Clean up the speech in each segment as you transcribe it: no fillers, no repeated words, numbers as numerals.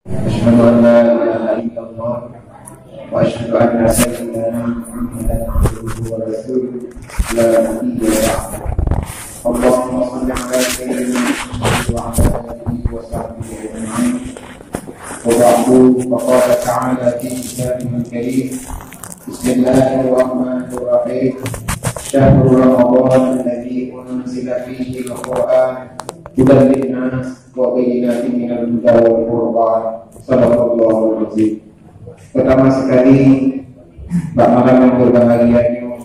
أشهد أن لا إله إلا الله وأشهد أن سيدنا محمدا عبده ورسوله لا نبي بعده. اللهم صل على سيدنا محمد وعلى آله وصحبه أجمعين. وبعد فقال تعالى في كتابه الكريم: بسم الله الرحمن الرحيم. شهر رمضان الذي أنزل فيه القرآن هدى للناس وبينات من الهدى والفرقان. Sallallahu alaihi. Pertama sekali, malam yang berbahagia ini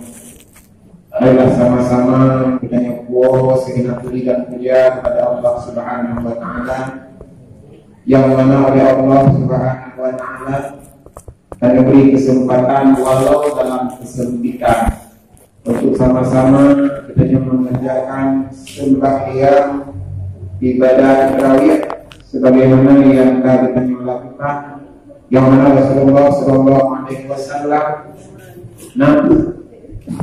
adalah sama-sama kita nyukur segenap puji dan puja kepada Allah Subhanahu wa Ta'ala, yang mana oleh Allah Subhanahu wa Ta'ala dan memberi kesempatan walau dalam kesempitan untuk sama-sama kita mengerjakan sembahyang ibadah tarawih sebagaimana yang telah kita lakukan, yang mana Rasulullah Sallallahu Alaihi Wasallam nanti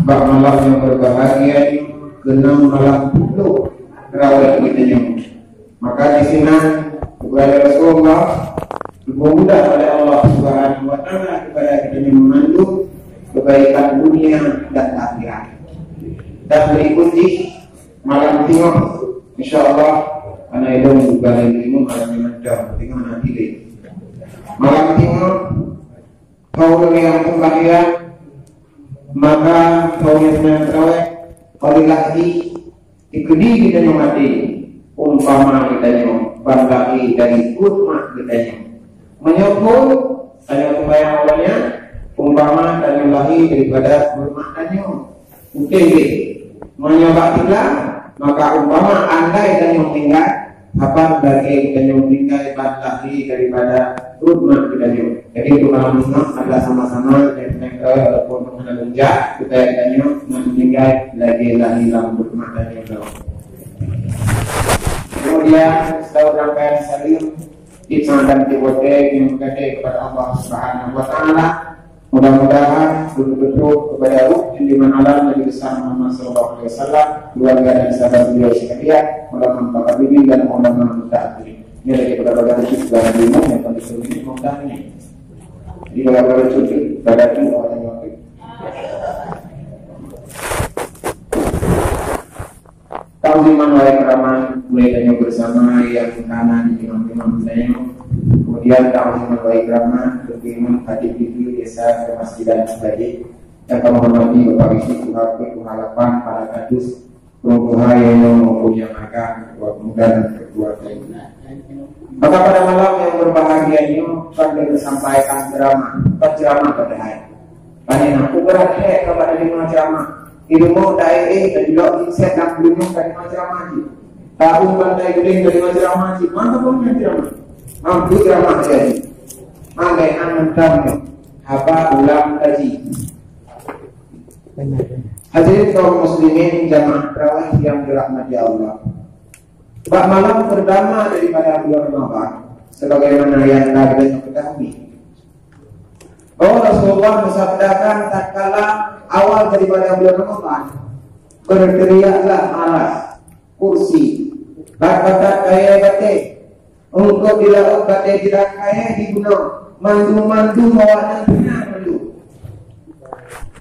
malam yang berbahagia ini ke-6 malam 10 tarawih kita nyamuk. Maka di sini kepada Rasulullah dimudah oleh Allah Subhanahu Wa Taala kepada kita memandu kebaikan dunia dan akhirat. Dan berikuti malam timur, insyaallah. Karena itu juga ilmu malam yang tinggal nanti deh. Malam timur tahun yang sembahyang, maka tahun yang terawih kali lagi ikudi kita mati umpama kita nyom bandai dari kurma kita nyom menyokong hanya sembahyang awalnya umpama dan yang lagi daripada kurma nyom udah menyoba kita. Maka umpama andai dan yang tinggal apa bagi dan yang tinggal lagi daripada rumah kita juga. Jadi untuk malam ini adalah sama-sama yang ataupun menunjuk kita yang meninggal lagi dalam rumah dan yang lain. Kemudian setelah rangkaian salim kita dan tibote yang berkata kepada Allah Subhanahu Wa Taala. Mudah-mudahan betul-betul kepada ruh yang dimana Nabi besar Muhammad Sallallahu Alaihi Wasallam, keluarga dan sahabat beliau sekalian, mudah-mudahan ini dan mudah-mudahan ini. Ini lagi beberapa cuci dan lima yang pada ini mudah-mudahan ini. Di beberapa cuci pada ini orang yang waktu. Tahun iman wahai keraman mulai tanya bersama yang kanan imam-imam saya. Kemudian tahun iman wahai keraman imam hadir di desa kemasjidan sebagai yang kami hormati Bapak Isi Kuharapi Kuharapan para kadus Kuharapi yang mempunyai agama muda dan keluarga ini. Maka pada malam yang berbahagia ini kami disampaikan ceramah pada hari. Kami aku berhati kepada lima ceramah. Ilmu daerah dan juga insight dan ilmu dari ceramah ini. Tahu pandai gedeng dari ceramah ini. Mana pun yang ceramah. Mampu ceramah jadi. Manggai anam apa ulang kaji. Hadirin kaum muslimin jamaah tarawih yang dirahmati Allah. Bak malam pertama daripada bulan Ramadan sebagaimana yang telah kita ketahui. Rasulullah mensabdakan tatkala awal daripada bulan Ramadan berteriaklah alas kursi kata kaya bate untuk dilakukan bate tidak kaya dibunuh mandu-mandu mawanan benar mandu.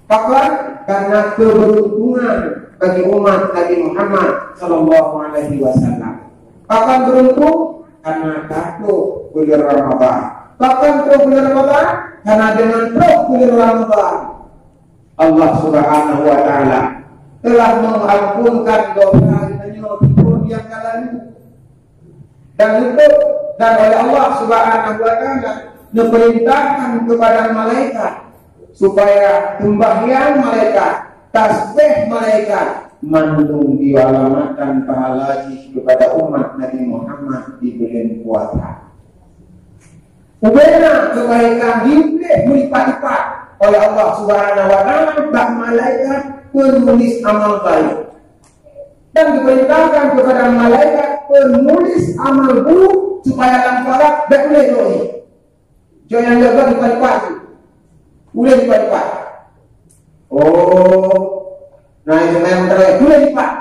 Bahkan karena keberuntungan bagi umat Nabi Muhammad Sallallahu Alaihi Wasallam. Bahkan beruntung karena takut bulan Ramadan. Bahkan bulan Ramadan karena dengan bulan Ramadan Allah Subhanahu Wa Taala telah mengampunkan dosa yang kalian dan oleh Allah Subhanahu Wa Taala memerintahkan kepada malaikat supaya sembahyang malaikat, tasbih malaikat mandung diwalamatkan pahala kepada umat Nabi Muhammad di bulan puasa. Ubena kebaikan dilipat berlipat-lipat oleh Allah Subhanahu Wa Taala bagi malaikat penulis amal baik dan diperintahkan kepada malaikat penulis amal buruk supaya langkah boleh doa. Jangan jaga lipat-lipat. Boleh lipat-lipat. Nah itu yang terakhir boleh lipat.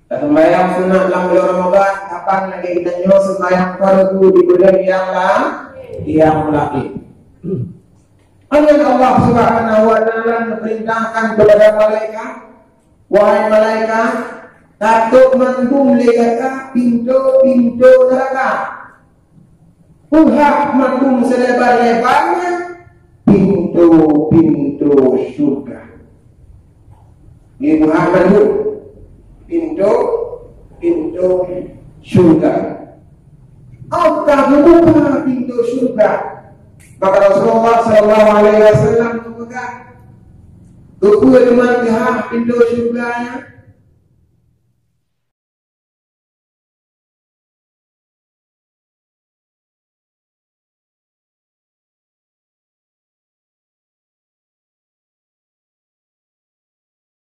Dan sembahyang sunat dalam bulan Ramadan kapan lagi kita sembahyang fardu di bulan yang lain qiyamul lail. Allah Subhanahu wa taala memerintahkan kepada malaikat, wahai malaikat, tatuk mantum legaka pintu-pintu neraka. Puhak mantum selebar-lebarnya pintu-pintu surga. Ini puhak mantum pintu surga. Allah membuka pintu surga. Maka Rasulullah sallallahu alaihi wasallam membuka buku dengan pihak pintu surganya.